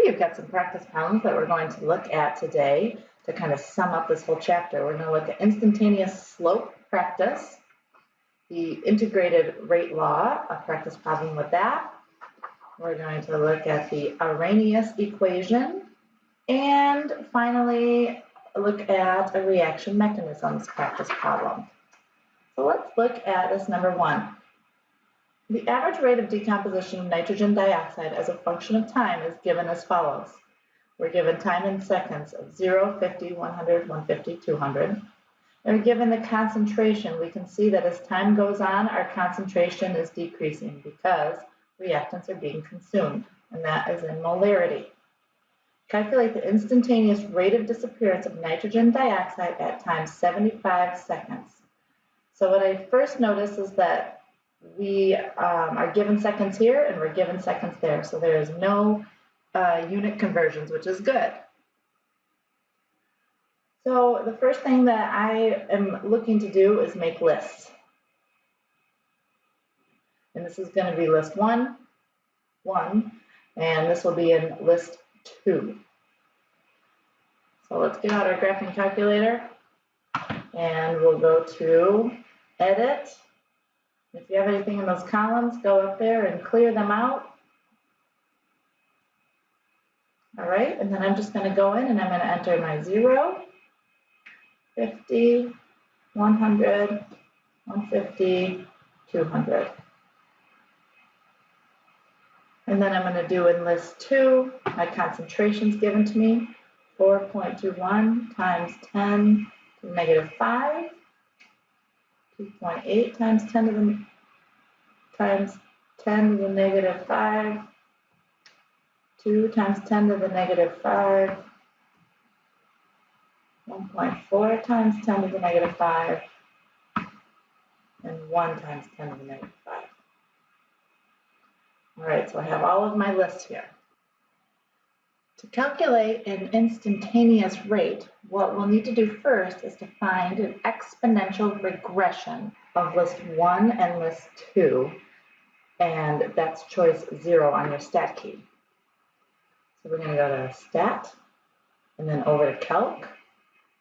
you've got some practice problems that we're going to look at today to kind of sum up this whole chapter. We're going to look at instantaneous slope practice, the integrated rate law, a practice problem with that. We're going to look at the Arrhenius equation, and finally look at a reaction mechanisms practice problem. So let's look at this number one. The average rate of decomposition of nitrogen dioxide as a function of time is given as follows. We're given time in seconds of 0, 50, 100, 150, 200. And we're given the concentration. We can see that as time goes on, our concentration is decreasing because reactants are being consumed, and that is in molarity. Calculate the instantaneous rate of disappearance of nitrogen dioxide at time 75 seconds. So what I first notice is that we are given seconds here and we're given seconds there. So there is no unit conversions, which is good. So the first thing that I am looking to do is make lists. And this is going to be list 1, and this will be in list 2. So let's get out our graphing calculator and we'll go to edit. If you have anything in those columns, go up there and clear them out. All right, and then I'm just going to go in and I'm going to enter my 0, 50, 100, 150, 200. And then I'm going to do in list 2, my concentrations given to me, 4.21 times 10 to the negative 5. 2.8 times 10 to the negative 5, 2 times 10 to the negative 5, 1.4 times 10 to the negative 5, and 1 times 10 to the negative 5. All right, so I have all of my lists here. To calculate an instantaneous rate, what we'll need to do first is to find an exponential regression of list 1 and list 2, and that's choice 0 on your stat key. So we're going to go to stat, and then over to calc,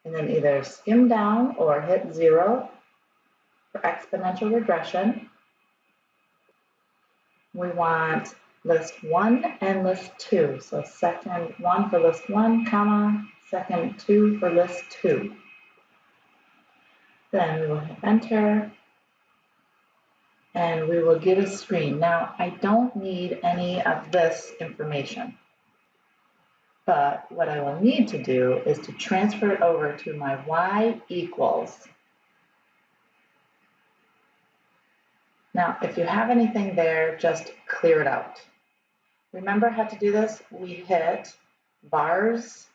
and then either skim down or hit 0 for exponential regression. We want list 1 and list 2. So second 1 for list 1, comma, second 2 for list 2. Then we will hit enter, and we will get a screen. Now, I don't need any of this information, but what I will need to do is to transfer it over to my y equals. Now, if you have anything there, just clear it out. Remember how to do this? We hit bars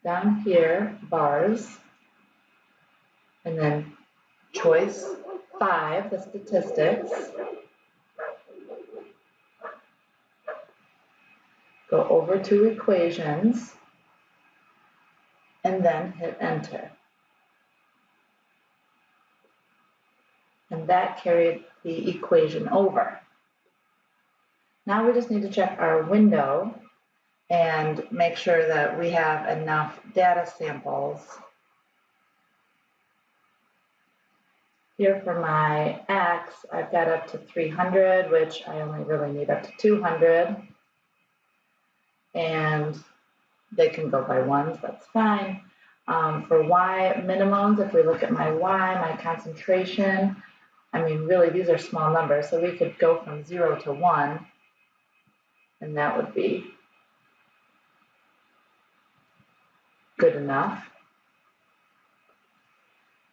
down here, bars, and then choice 5, the statistics. Go over to equations, and then hit enter. And that carried the equation over. Now we just need to check our window and make sure that we have enough data samples. Here for my X, I've got up to 300, which I only really need up to 200. And they can go by ones, that's fine. For Y minimums, if we look at my Y, my concentration, I mean, really, these are small numbers, so we could go from 0 to 1, and that would be good enough.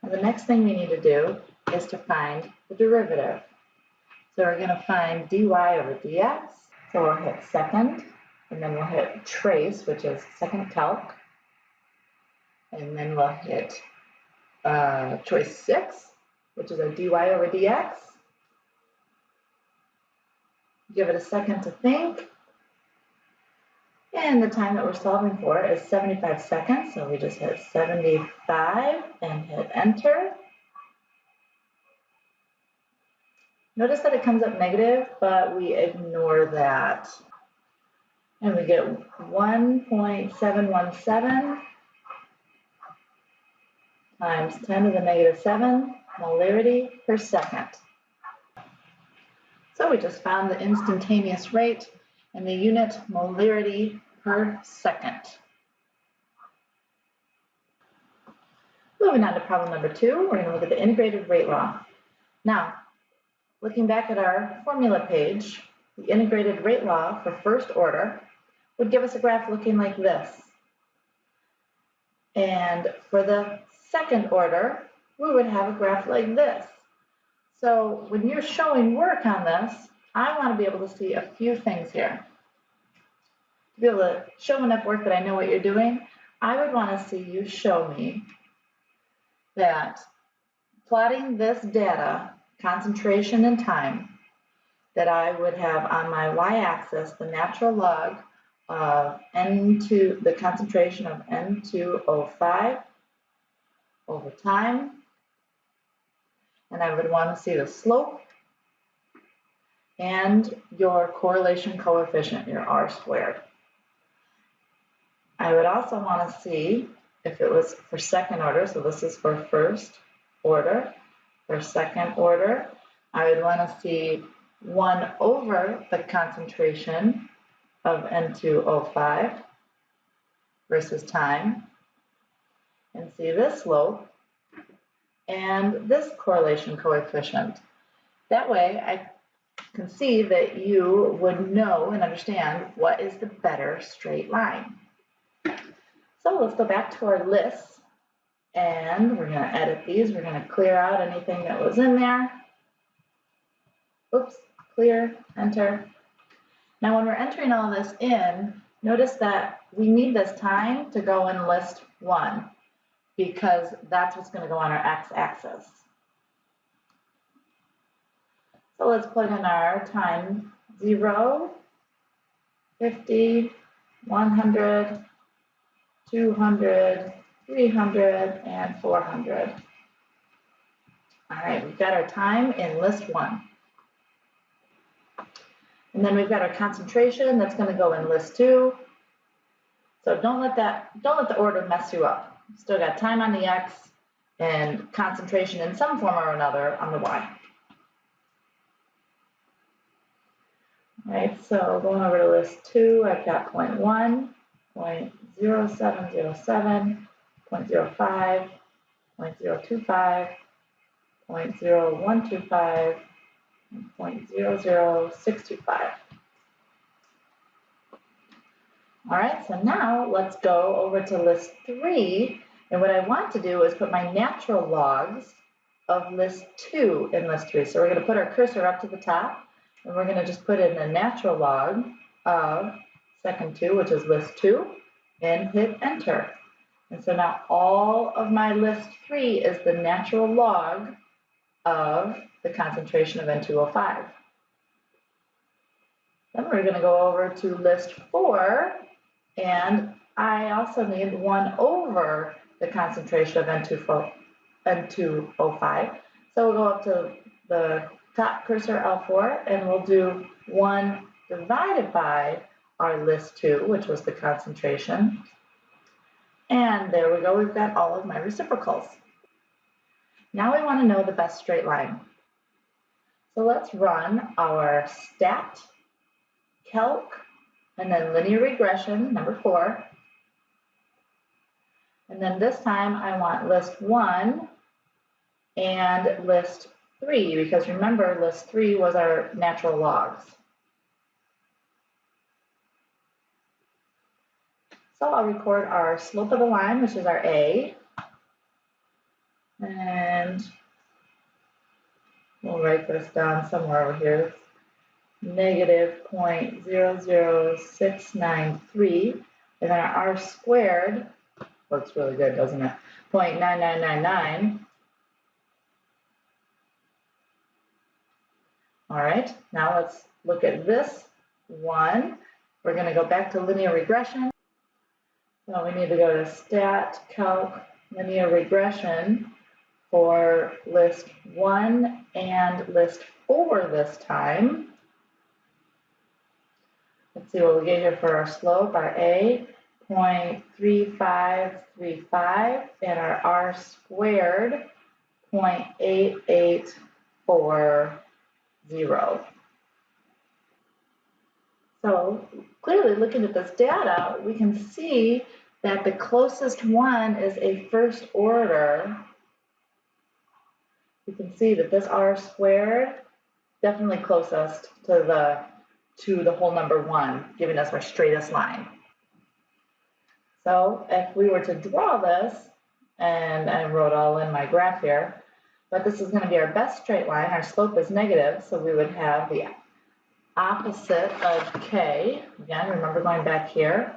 And the next thing we need to do is to find the derivative. So we're going to find dy over dx. So we'll hit second, and then we'll hit trace, which is second calc, and then we'll hit choice 6, which is our dy over dx. Give it a second to think. And the time that we're solving for is 75 seconds, so we just hit 75 and hit enter. Notice that it comes up negative, but we ignore that. And we get 1.717 times 10 to the negative 7 molarity per second. So we just found the instantaneous rate and the unit molarity per second. Moving on to problem number 2, we're going to look at the integrated rate law. Now, looking back at our formula page, the integrated rate law for first order would give us a graph looking like this. And for the second order, we would have a graph like this. So when you're showing work on this, I want to be able to see a few things here. To be able to show enough work that I know what you're doing, I would want to see you show me that plotting this data, concentration and time, that I would have on my y-axis the natural log of the concentration of N2O5 over time, and I would want to see the slope and your correlation coefficient, your R squared. I would also want to see if it was for second order, so this is for first order. For second order, I would want to see 1 over the concentration of N2O5 versus time, and see this slope and this correlation coefficient. That way I can see that you would know and understand what is the better straight line. So let's go back to our lists, and we're going to edit these. We're going to clear out anything that was in there. Oops, clear, enter. Now when we're entering all this in, notice that we need this time to go in list 1 because that's what's going to go on our x-axis. So let's plug in our time 0, 50, 100, 200, 300, and 400. All right, we've got our time in list 1. And then we've got our concentration that's going to go in list 2. So don't let the order mess you up. Still got time on the x and concentration in some form or another on the y. All right, so going over to list 2, I've got 0.1, 0.0707, 0.05, 0.025, 0.0125, and 0.00625. All right, so now let's go over to list 3, and what I want to do is put my natural logs of list 2 in list 3. So we're going to put our cursor up to the top, and we're going to just put in the natural log of second 2, which is list 2, and hit enter. And so now all of my list 3 is the natural log of the concentration of N2O5. Then we're going to go over to list 4, and I also need 1 over the concentration of N2O5. So we'll go up to the top cursor L4, and we'll do 1 divided by our list 2, which was the concentration. And there we go, we've got all of my reciprocals. Now we want to know the best straight line. So let's run our stat, calc, and then linear regression, number 4. And then this time I want list 1 and list 3, because remember list 3 was our natural logs. So I'll record our slope of the line, which is our A, and we'll write this down somewhere over here. Negative 0.00693, and then our R squared looks really good, doesn't it? 0.9999. All right, now let's look at this one. We're going to go back to linear regression. So we need to go to stat, calc, linear regression for list 1 and list 4 this time. let's see what we get here for our slope, our A, 0.3535, and our R squared, 0.8840. So clearly looking at this data, we can see that the closest one is a first order. You can see that this R squared definitely closest to the whole number 1, giving us our straightest line. So if we were to draw this, and I wrote all in my graph here, but this is going to be our best straight line. Our slope is negative, so we would have the opposite of K. Again, remember going back here,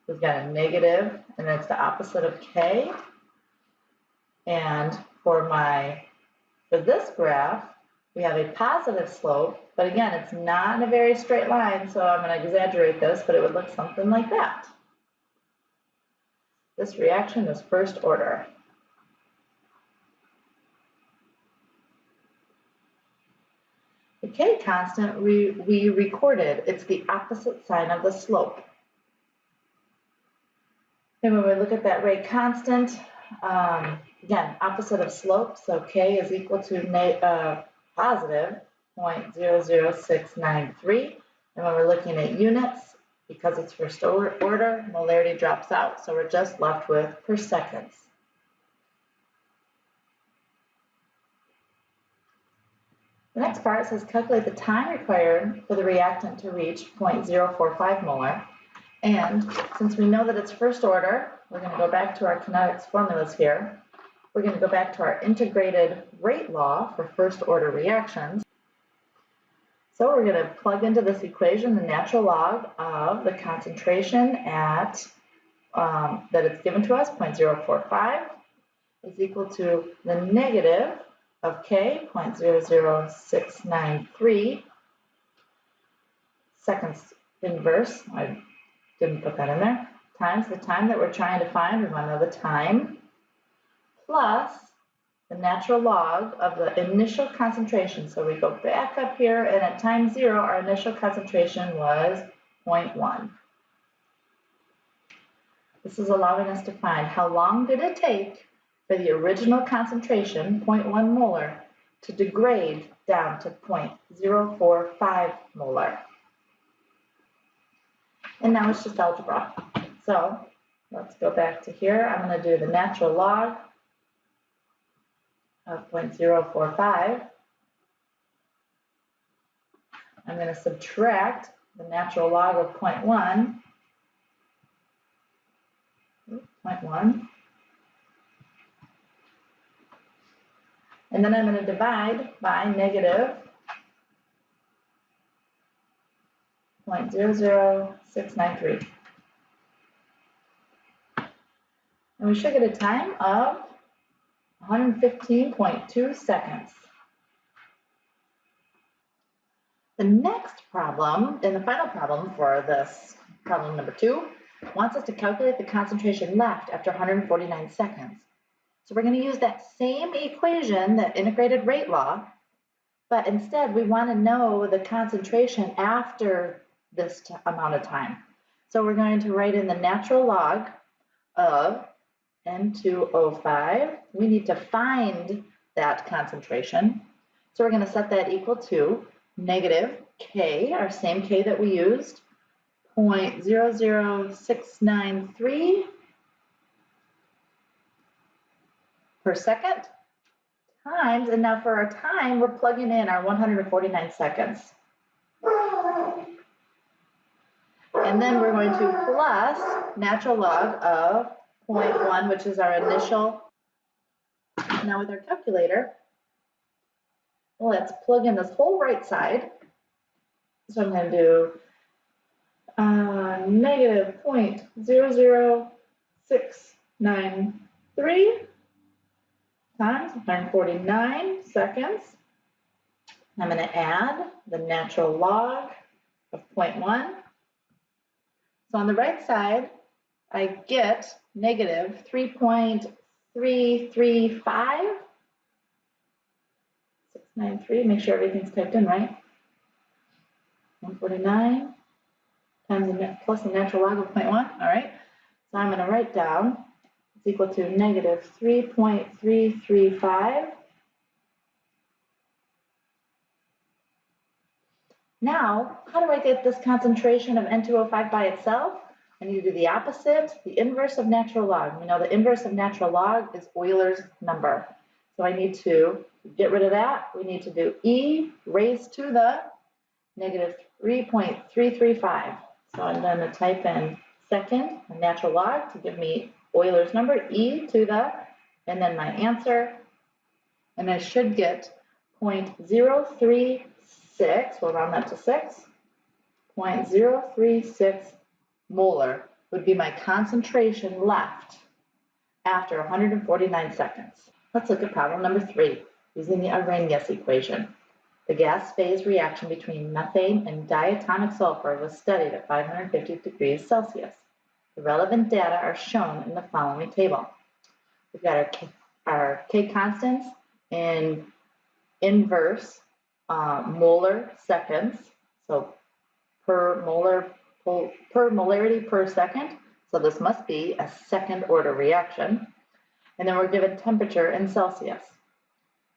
we've got a negative, and it's the opposite of K. And for this graph, we have a positive slope, but again, it's not in a very straight line, so I'm going to exaggerate this, but it would look something like that. This reaction is first order. The K constant we recorded, it's the opposite sign of the slope. And when we look at that rate constant, again, opposite of slope, so K is equal to positive 0.00693. And when we're looking at units, because it's first order, molarity drops out, so we're just left with per seconds. The next part says calculate the time required for the reactant to reach 0.045 molar. And since we know that it's first order, we're going to go back to our kinetics formulas here. We're going to go back to our integrated rate law for first order reactions. So we're going to plug into this equation the natural log of the concentration at that it's given to us, 0.045, is equal to the negative of K, 0.00693, seconds inverse, I didn't put that in there, times the time that we're trying to find, we want to know the time, plus the natural log of the initial concentration. So we go back up here, and at time 0, our initial concentration was 0.1. This is allowing us to find how long did it take for the original concentration, 0.1 molar, to degrade down to 0.045 molar. And now it's just algebra. So let's go back to here. I'm going to do the natural log of 0.045. I'm going to subtract the natural log of 0.1. And then I'm going to divide by negative 0.00693. And we should get a time of 115.2 seconds. The next problem, and the final problem for this problem number 2, wants us to calculate the concentration left after 149 seconds. So we're going to use that same equation, that integrated rate law, but instead we want to know the concentration after this amount of time. So we're going to write in the natural log of N2O5. We need to find that concentration. So we're going to set that equal to negative K, our same K that we used, 0.00693 per second times, and now for our time, we're plugging in our 149 seconds. And then we're going to plus natural log of 0.1, which is our initial. Now with our calculator, let's plug in this whole right side. So I'm going to do negative 0.00693 times 149 seconds. I'm going to add the natural log of 0.1. So on the right side, I get negative 3.335. 693, make sure everything's typed in right. 149 times plus the natural log of 0.1. All right. So I'm going to write down it's equal to negative 3.335. Now, how do I get this concentration of N2O5 by itself? I need to do the opposite, the inverse of natural log. We know the inverse of natural log is Euler's number. So I need to get rid of that. We need to do E raised to the negative 3.335. So I'm going to type in second, a natural log, to give me Euler's number, E to the, and then my answer. And I should get 0.036, we'll round that to 6, 0.036 molar would be my concentration left after 149 seconds. Let's look at problem number 3, using the Arrhenius equation. The gas phase reaction between methane and diatomic sulfur was studied at 550 degrees Celsius. The relevant data are shown in the following table. We've got our K constants in inverse molar seconds, so per molarity per second. So this must be a second order reaction. And then we're given temperature in Celsius.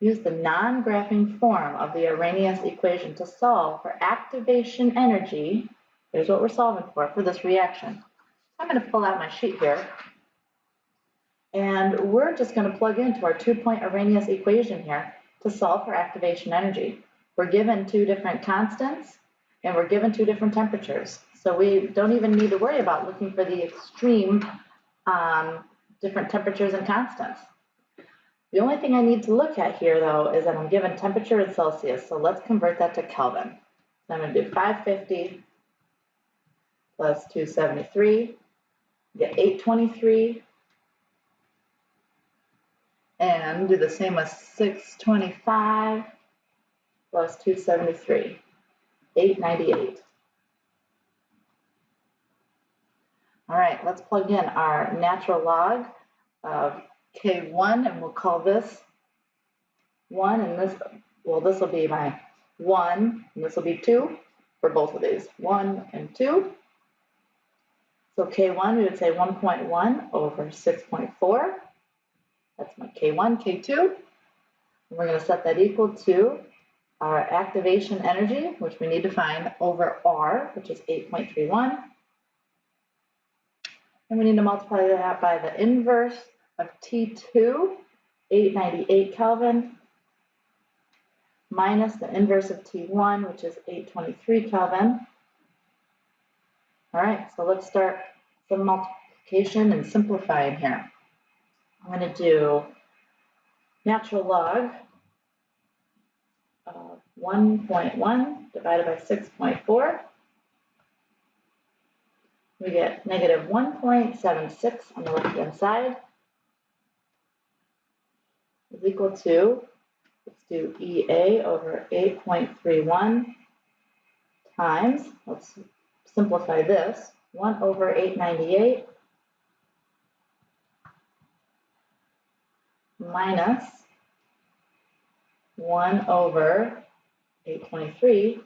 Use the non-graphing form of the Arrhenius equation to solve for activation energy. Here's what we're solving for this reaction. I'm going to pull out my sheet here. And we're just going to plug into our 2-point Arrhenius equation here to solve for activation energy. We're given 2 different constants, and we're given 2 different temperatures. So we don't even need to worry about looking for the extreme different temperatures and constants. The only thing I need to look at here, though, is that I'm given temperature in Celsius. So let's convert that to Kelvin. So I'm going to do 550 plus 273, get 823, and do the same with 625 plus 273, 898. All right, let's plug in our natural log of K1, and we'll call this 1, and this will be my 1, and this will be 2 for both of these, 1 and 2. So K1, we would say 1.1 over 6.4. That's my K1, K2. And we're going to set that equal to our activation energy, which we need to find, over R, which is 8.31. And we need to multiply that by the inverse of T2, 898 Kelvin, minus the inverse of T1, which is 823 Kelvin. All right, so let's start some multiplication and simplifying here. I'm going to do natural log of 1.1 divided by 6.4. We get negative 1.76 on the left-hand side is equal to, let's do EA over 8.31 times, let's simplify this, 1 over 898 minus 1 over 823.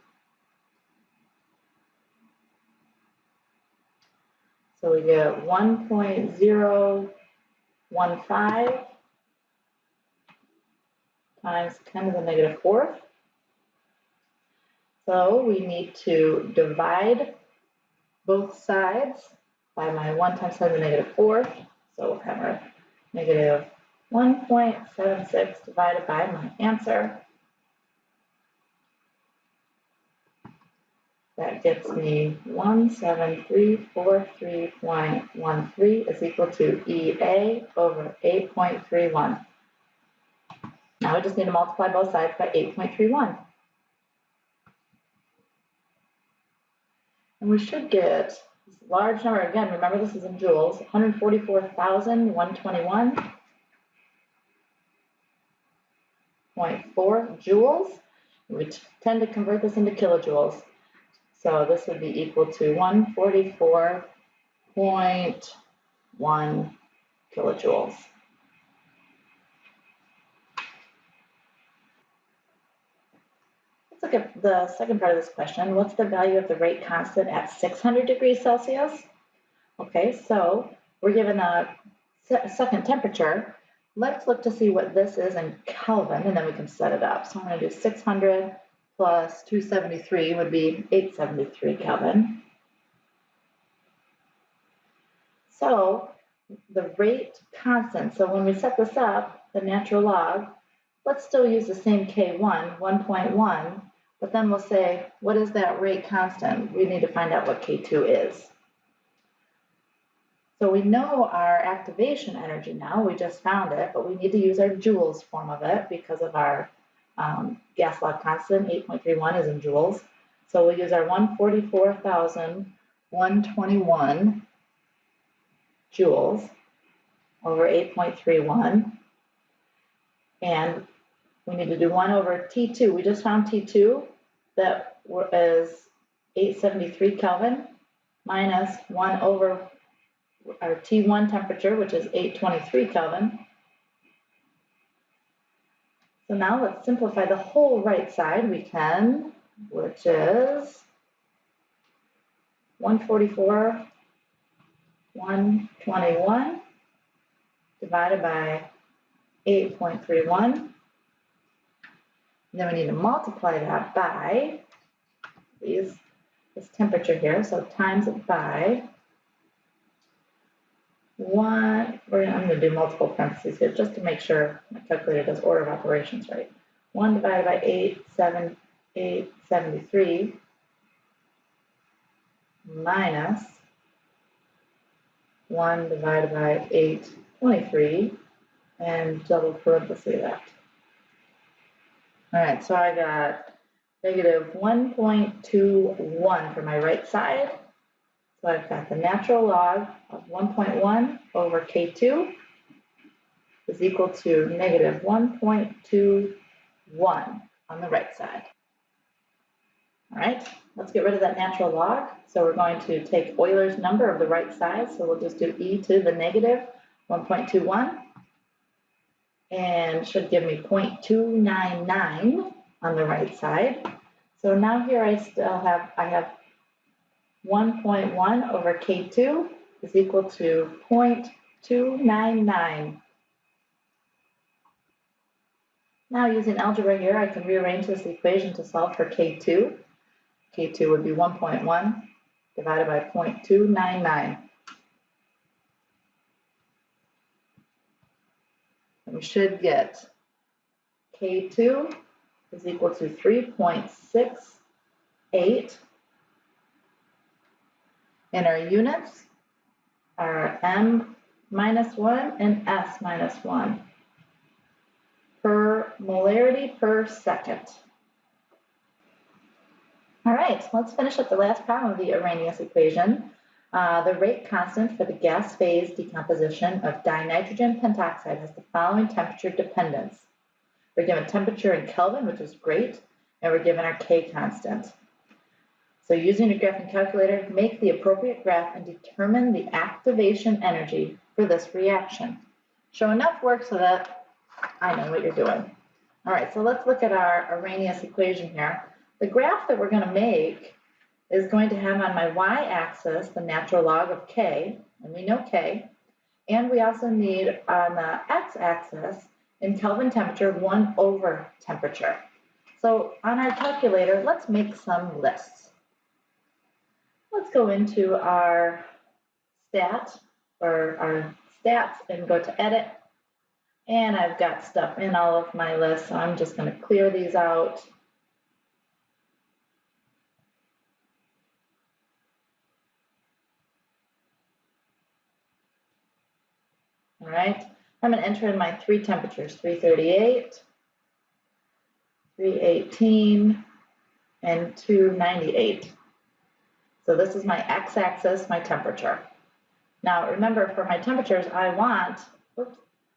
So we get 1.015 times 10 to the negative 4th. So we need to divide both sides by my 1 times 10 to the negative 4th. So we'll have our negative 1.76 divided by my answer. That gets me 17343.13 is equal to EA over 8.31. Now we just need to multiply both sides by 8.31. And we should get this large number, again, remember this is in joules, 144,121.4 joules. We tend to convert this into kilojoules. So this would be equal to 144.1 kilojoules. Let's look at the second part of this question. What's the value of the rate constant at 600 degrees Celsius? Okay, so we're given a second temperature. Let's look to see what this is in Kelvin, and then we can set it up. So I'm going to do 600 plus 273 would be 873 Kelvin. So the rate constant, so when we set this up, the natural log, let's still use the same K1, 1.1, but then we'll say, what is that rate constant? We need to find out what K2 is. So we know our activation energy now, we just found it, but we need to use our joules form of it because of our gas log constant, 8.31 is in joules. So we'll use our 144,121 joules over 8.31. And we need to do 1 over T2. We just found T2, that is 873 Kelvin, minus 1 over our T1 temperature, which is 823 Kelvin. So now let's simplify the whole right side. We can, which is 144,121 divided by 8.31. Then we need to multiply that by this temperature here, so times it by 1, I'm going to do multiple parentheses here just to make sure my calculator does order of operations right. 1 divided by 873 minus 1 divided by 823 and double parenthesis that. All right, so I got negative 1.21 for my right side. So I've got the natural log of 1.1 over K2 is equal to negative 1.21 on the right side. All right, let's get rid of that natural log. So we're going to take Euler's number of the right side. So we'll just do e to the negative 1.21 and should give me 0.299 on the right side. So now here I have 1.1 over K2 is equal to 0.299. Now using algebra here, I can rearrange this equation to solve for K2. K2 would be 1.1 divided by 0.299. And we should get K2 is equal to 3.68. And our units are m minus 1 and s minus 1 per molarity per second. All right, let's finish up the last problem of the Arrhenius equation. The rate constant for the gas phase decomposition of dinitrogen pentoxide has the following temperature dependence. We're given temperature in Kelvin, which is great, and we're given our K constant. So using your graphing calculator, make the appropriate graph and determine the activation energy for this reaction. Show enough work so that I know what you're doing. All right, so let's look at our Arrhenius equation here. The graph that we're going to make is going to have on my y-axis the natural log of K, and we know K, and we also need on the x-axis in Kelvin temperature 1 over temperature. So on our calculator, let's make some lists. Let's go into our stats and go to edit. And I've got stuff in all of my lists, so I'm just going to clear these out. All right, I'm going to enter in my 3 temperatures, 338, 318, and 298. So this is my x-axis, my temperature. Now remember, for my temperatures, I want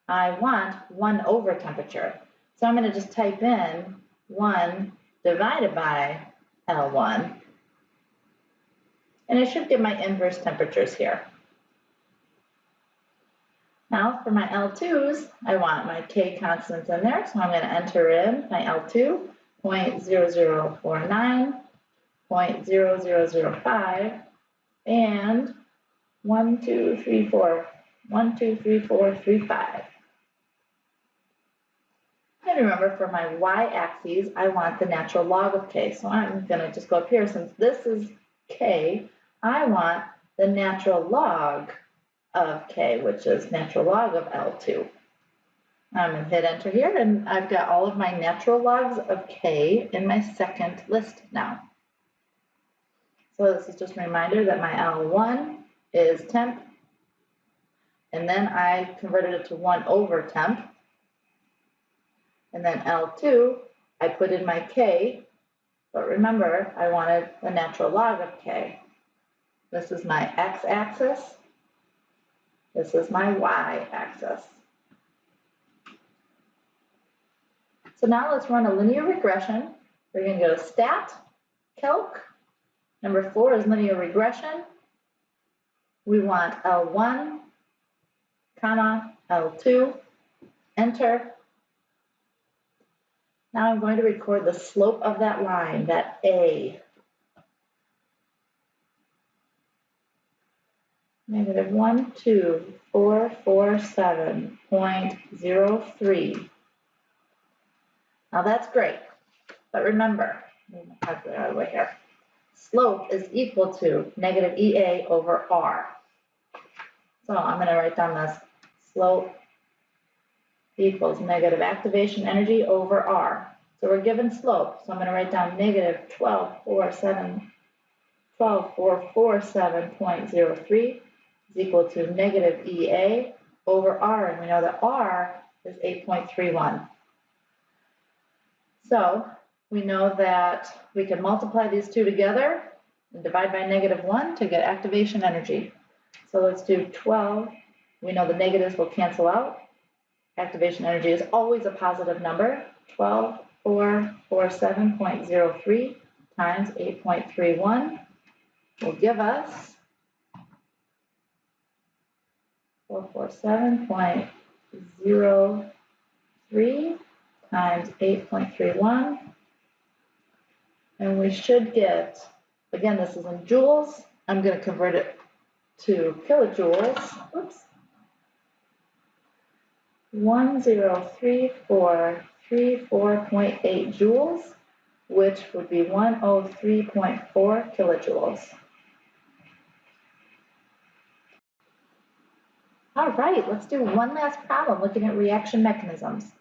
1 over temperature. So I'm going to just type in 1 divided by L1. And I should get my inverse temperatures here. Now for my L2s, I want my K constants in there, so I'm going to enter in my L2 0.0049, 0.0005, and 1, 2, 3, 4, 1, 2, 3, 4, 3, 5. And remember, for my y-axis, I want the natural log of k. So I'm going to just go up here. Since this is k, I want the natural log of k, which is natural log of L2. I'm going to hit enter here, and I've got all of my natural logs of k in my second list now. So this is just a reminder that my L1 is temp, and then I converted it to 1 over temp. And then L2, I put in my k, but remember, I wanted the natural log of k. This is my x-axis. This is my y-axis. So now let's run a linear regression. We're going to go to Stat, Calc. Number 4 is linear regression. We want L1, comma, L2, enter. Now I'm going to record the slope of that line, that A. -12447.03. Now that's great, but remember, move my calculator out of the way here. Slope is equal to negative EA over R. So I'm going to write down this slope equals negative activation energy over R. So we're given slope, so I'm going to write down negative 12447.03 is equal to negative EA over R, and we know that R is 8.31. So we know that we can multiply these two together and divide by -1 to get activation energy. So let's do 12. We know the negatives will cancel out. Activation energy is always a positive number. 12447.03 times 8.31 will give us 447.03 times 8.31. And we should get, again, this is in joules. I'm going to convert it to kilojoules. Oops. 103,434.8 joules, which would be 103.4 kilojoules. All right, let's do one last problem looking at reaction mechanisms.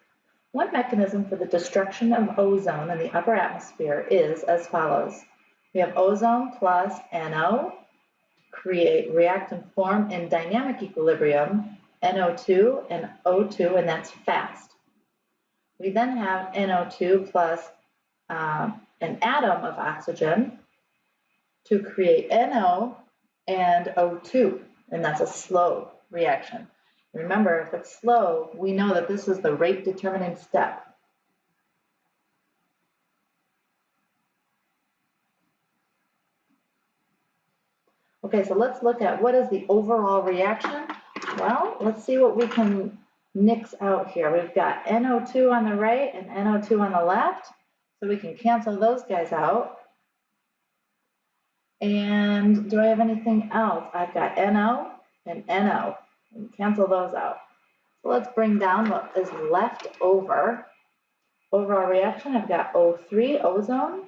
One mechanism for the destruction of ozone in the upper atmosphere is as follows. We have ozone plus NO, create reactant form in dynamic equilibrium, NO2 and O2, and that's fast. We then have NO2 plus an atom of oxygen to create NO and O2, and that's a slow reaction. Remember, if it's slow, we know that this is the rate determining step. Okay, so let's look at what is the overall reaction. Well, let's see what we can nix out here. We've got NO2 on the right and NO2 on the left, so we can cancel those guys out. And do I have anything else? I've got NO and NO, and cancel those out. So let's bring down what is left over. Overall reaction, I've got O3, ozone,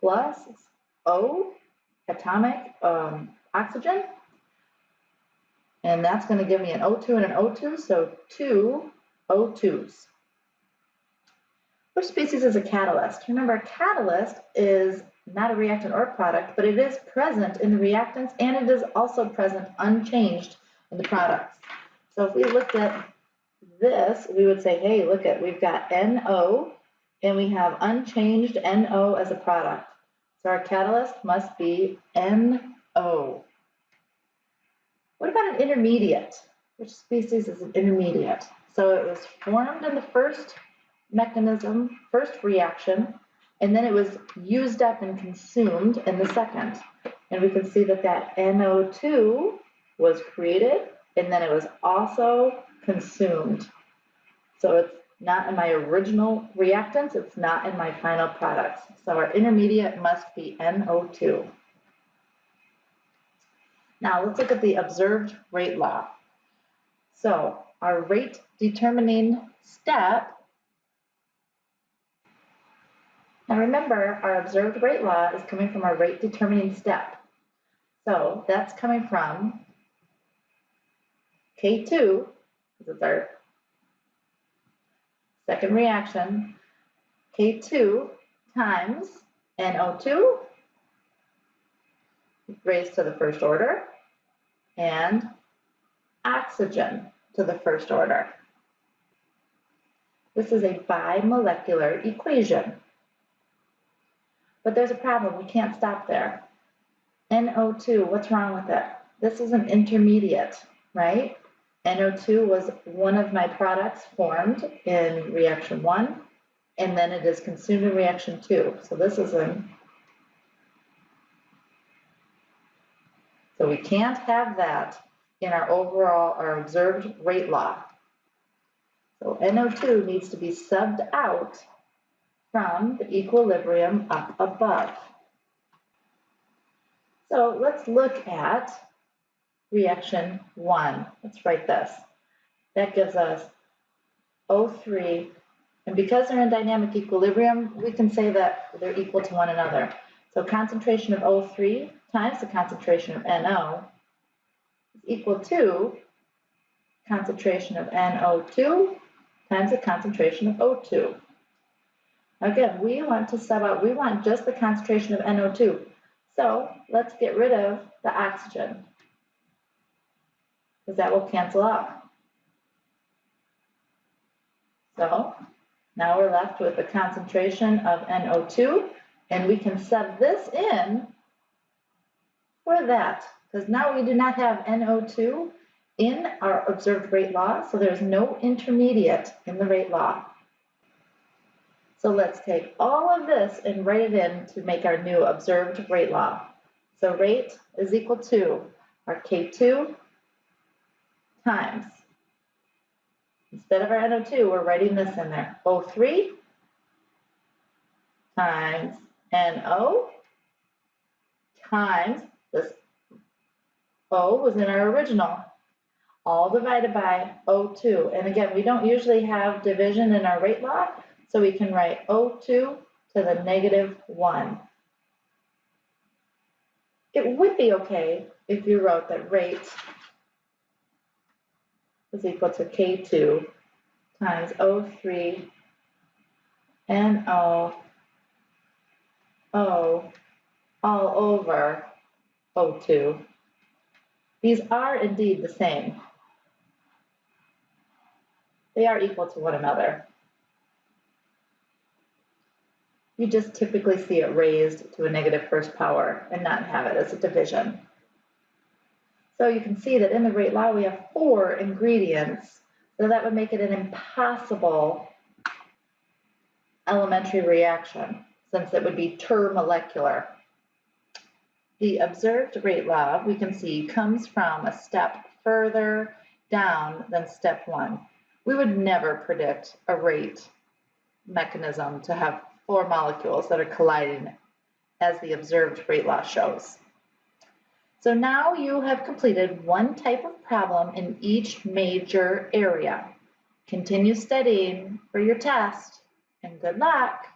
plus O, atomic oxygen. And that's going to give me an O2 and an O2, so 2 O2s. Which species is a catalyst? Remember, a catalyst is not a reactant or a product, but it is present in the reactants, and it is also present unchanged in the products. So if we looked at this, we would say, hey, look at, we've got NO, and we have unchanged NO as a product. So our catalyst must be NO. What about an intermediate? Which species is an intermediate? So it was formed in the first mechanism, first reaction, and then it was used up and consumed in the second. And we can see that that NO2 was created, and then it was also consumed. So it's not in my original reactants, it's not in my final products. So our intermediate must be NO2. Now let's look at the observed rate law. So our rate determining step, now remember our observed rate law is coming from our rate determining step. So that's coming from K2, because it's our second reaction, K2 times NO2 raised to the first order and oxygen to the first order. This is a bimolecular equation. But there's a problem, we can't stop there. NO2, what's wrong with it? This is an intermediate, right? NO2 was one of my products formed in reaction 1, and then it is consumed in reaction 2. So this is so we can't have that in our overall, our observed rate law. So NO2 needs to be subbed out from the equilibrium up above. So let's look at reaction 1. Let's write this. That gives us O3, and because they're in dynamic equilibrium, we can say that they're equal to one another. So concentration of O3 times the concentration of NO is equal to concentration of NO2 times the concentration of O2. Again, we want to sub out, we want just the concentration of NO2. So let's get rid of the oxygen, because that will cancel out. So now we're left with the concentration of NO2, and we can sub this in for that, because now we do not have NO2 in our observed rate law, so there's no intermediate in the rate law. So let's take all of this and write it in to make our new observed rate law. So rate is equal to our K2 times, instead of our NO2, we're writing this in there, O3 times NO times, this O was in our original, all divided by O2. And again, we don't usually have division in our rate law, so we can write O2 to the -1. It would be okay if you wrote that rate is equal to K2 times O3 NO O all over O2. These are indeed the same. They are equal to one another. You just typically see it raised to a negative first power and not have it as a division. So you can see that in the rate law we have 4 ingredients, so that would make it an impossible elementary reaction, since it would be termolecular. The observed rate law, we can see, comes from a step further down than step 1. We would never predict a rate mechanism to have 4 molecules that are colliding as the observed rate law shows. So now you have completed one type of problem in each major area. Continue studying for your test, and good luck.